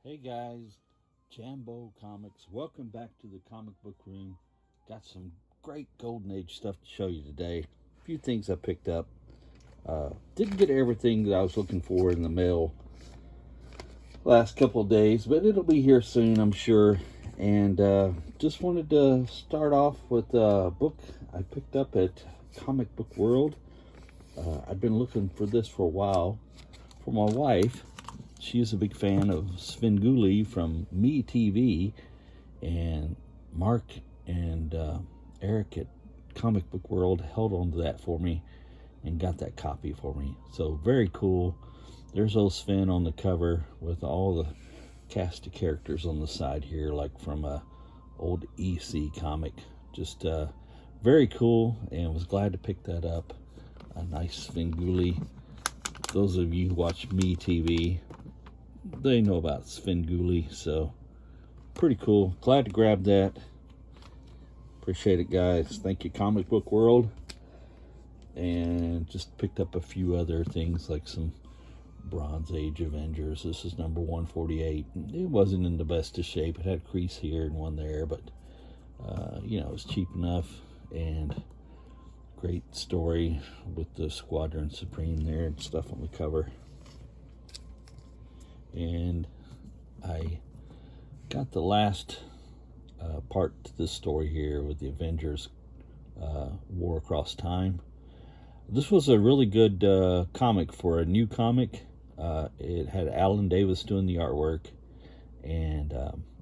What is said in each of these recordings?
Hey guys, Jambo Comics. Welcome back to the comic book room. Got some great Golden Age stuff to show you today. A few things I picked up. Didn't get everything that I was looking for in the mail last couple of days, but it'll be here soon, I'm sure. And just wanted to start off with a book I picked up at Comic Book World. I've been looking for this for a while for my wife. She's a big fan of Svengoolie from Me TV, and Mark and Eric at Comic Book World held on to that for me and got that copy for me. So very cool. There's old Sven on the cover with all the cast of characters on the side here, like from a old EC comic. Just very cool, and was glad to pick that up. A nice Svengoolie. Those of you who watch Me TV, they know about Svengoolie, so pretty cool. Glad to grab that. Appreciate it, guys. Thank you, Comic Book World. And just picked up a few other things, like some Bronze Age Avengers. This is number 148. It wasn't in the best of shape. It had a crease here and one there, but you know, it was cheap enough. And great story with the Squadron Supreme there and stuff on the cover. And I got the last part to this story here with the Avengers War Across Time. This was a really good comic for a new comic. It had Alan Davis doing the artwork, and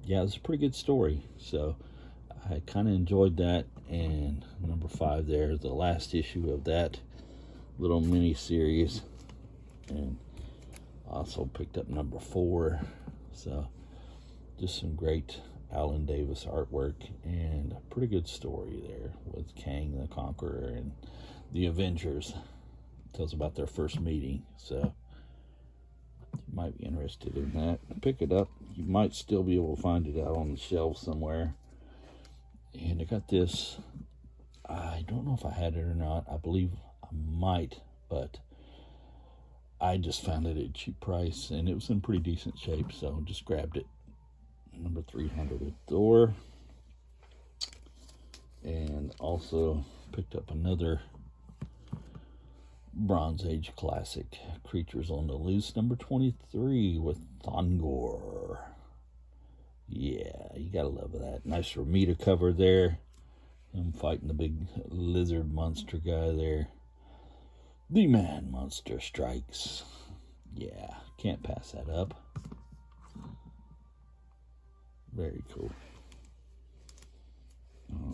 yeah, it was a pretty good story. So I kind of enjoyed that. And number 5 there, the last issue of that little mini series. And also picked up number 4. So just some great Alan Davis artwork and a pretty good story there with Kang the Conqueror and the Avengers. It tells about their first meeting. So you might be interested in that. Pick it up. You might still be able to find it out on the shelf somewhere. And I got this. I don't know if I had it or not. I believe I might, but I just found it at a cheap price, and it was in pretty decent shape, so just grabbed it. Number 300 at the door. And also picked up another Bronze Age classic, Creatures on the Loose, number 23 with Thongor. Yeah, you gotta love that. Nice Ramita cover there. Him fighting the big lizard monster guy there. The Man Monster Strikes. Yeah, can't pass that up. Very cool.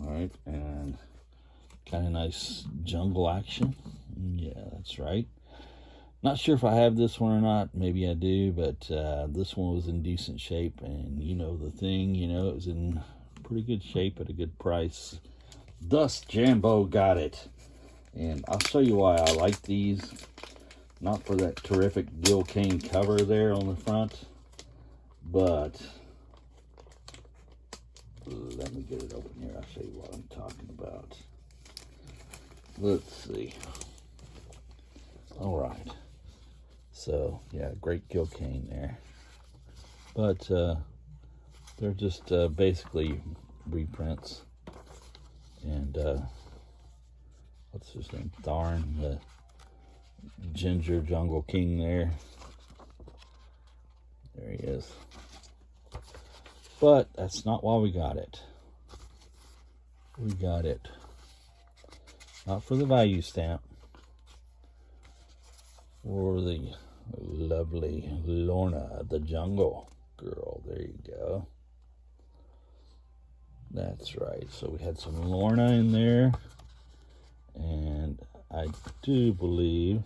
Alright, and kind of nice jungle action. Yeah, that's right. Not sure if I have this one or not. Maybe I do, but this one was in decent shape. And you know the thing, you know, it was in pretty good shape at a good price. Thus, Jambo got it. And I'll show you why I like these. Not for that terrific Gil Kane cover there on the front, but let me get it open here. I'll show you what I'm talking about. Let's see. All right. So, yeah, great Gil Kane there. But they're just basically reprints. And what's his name? Tharn, the Ginger Jungle King there. There he is. But that's not why we got it. We got it not for the value stamp, for the lovely Lorna the Jungle Girl. There you go. That's right. So we had some Lorna in there. And I do believe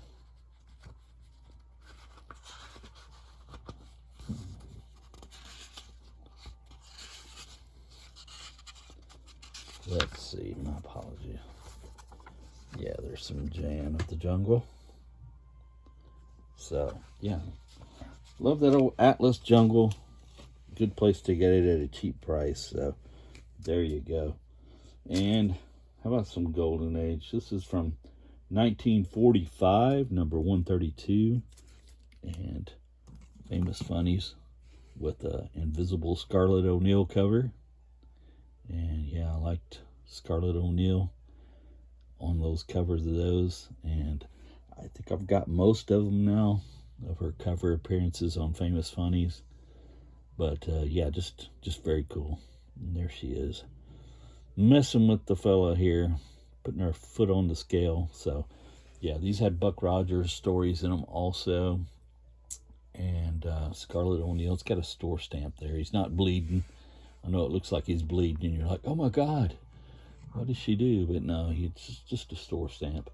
let's see, my apology. Yeah, there's some Jan of the Jungle. So, yeah. Love that old Atlas Jungle. Good place to get it at a cheap price. So, there you go. And how about some Golden Age? This is from 1945, number 132. And Famous Funnies. with the invisible Scarlett ONeill cover. And yeah, I liked Scarlett ONeill on those covers of those. And I think I've got most of them now, of her cover appearances on Famous Funnies. But yeah, just very cool. And there she is, messing with the fella here, putting her foot on the scale. So yeah, these had Buck Rogers stories in them also. And Scarlett ONeill's got a store stamp there. He's not bleeding. I know it looks like he's bleeding, and you're like, oh my God, what did she do? But no, it's just a store stamp.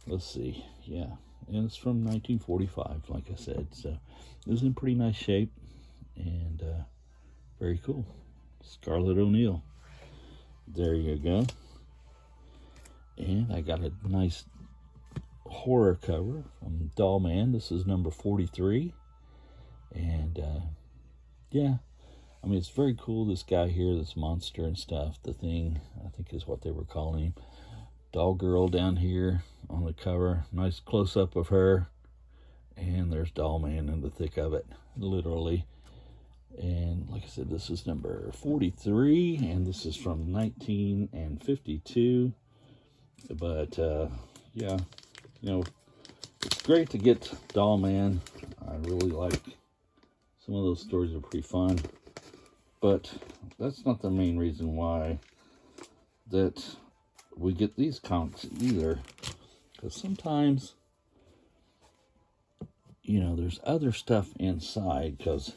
Let's see. Yeah, and it's from 1945, like I said. So it was in pretty nice shape, and very cool. Scarlett ONeill. There you go. And I got a nice horror cover from Doll Man. This is number 43. And yeah, I mean, it's very cool. This guy here, this monster and stuff, the Thing, I think is what they were calling him. Doll Girl down here on the cover. Nice close-up of her. And there's Doll Man in the thick of it, literally. And like I said, this is number 43, and this is from 1952. But yeah, you know, it's great to get Doll Man. I really like some of those stories, are pretty fun. But that's not the main reason why that we get these comics either. Because sometimes, you know, there's other stuff inside. Because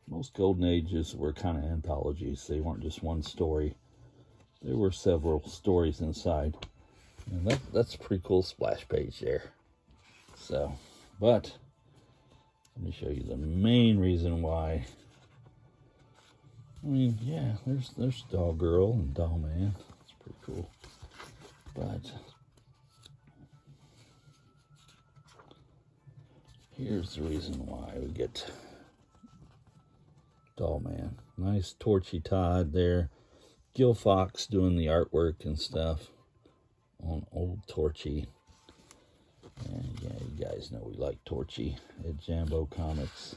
most Golden Ages were kind of anthologies. They weren't just one story. There were several stories inside. And that's a pretty cool splash page there. So, but let me show you the main reason why. I mean, yeah, there's Doll Girl and Doll Man. It's pretty cool. But here's the reason why we get Doll Man. Nice Torchy Todd there. Gil Fox doing the artwork and stuff on old Torchy. And yeah, you guys know we like Torchy at Jambo Comics.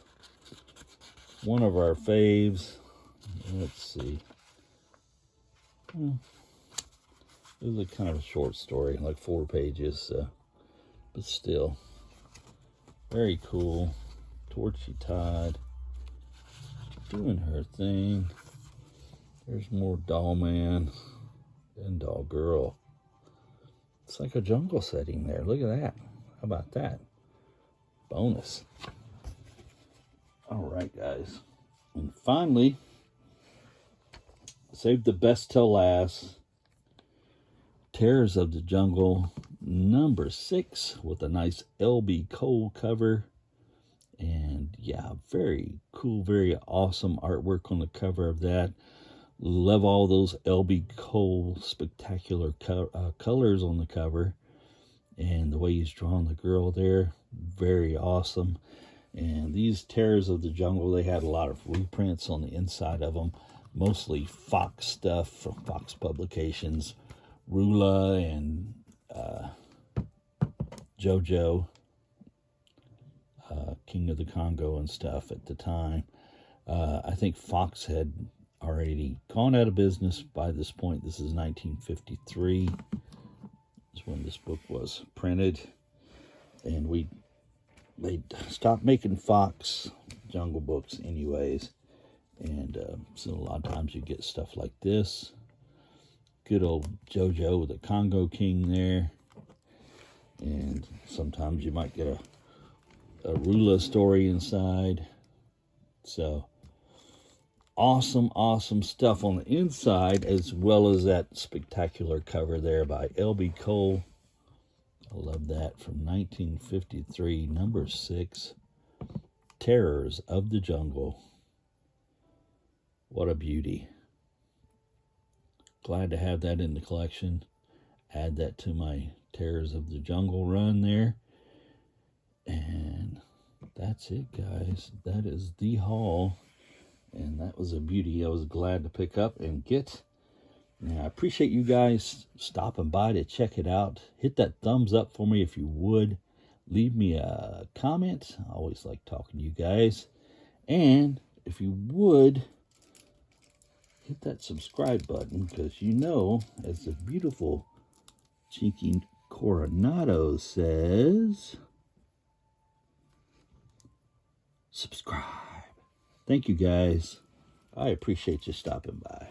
One of our faves. Let's see. It was a kind of a short story, like 4 pages, but still very cool. Torchy Todd doing her thing. There's more Doll Man and Doll Girl. It's like a jungle setting there. Look at that. How about that? Bonus. All right, guys. And finally, saved the best till last. Terrors of the Jungle, number 6, with a nice L.B.Cole cover. And yeah, very cool, very awesome artwork on the cover of that. Love all those L.B.Cole spectacular colors on the cover. And the way he's drawn the girl there, very awesome. And these Terrors of the Jungle, they had a lot of reprints on the inside of them. Mostly Fox stuff from Fox Publications. Rula and JoJo, King of the Congo and stuff at the time. I think Fox had already gone out of business by this point. This is 1953. Is when this book was printed. And they stopped making Fox Jungle books anyways. And so a lot of times you get stuff like this. Good old JoJo with a Congo King there. And sometimes you might get a Rula story inside. So awesome, awesome stuff on the inside, as well as that spectacular cover there by L.B.Cole. I love that. From 1953, number 6, Terrors of the Jungle. What a beauty. Glad to have that in the collection. Add that to my Terrors of the Jungle run there. And that's it, guys. That is the haul. And that was a beauty. I was glad to pick up and get. Now, I appreciate you guys stopping by to check it out. Hit that thumbs up for me if you would. Leave me a comment. I always like talking to you guys. And if you would, hit that subscribe button, because you know, as the beautiful Cheeky Coronado says, subscribe. Thank you, guys. I appreciate you stopping by.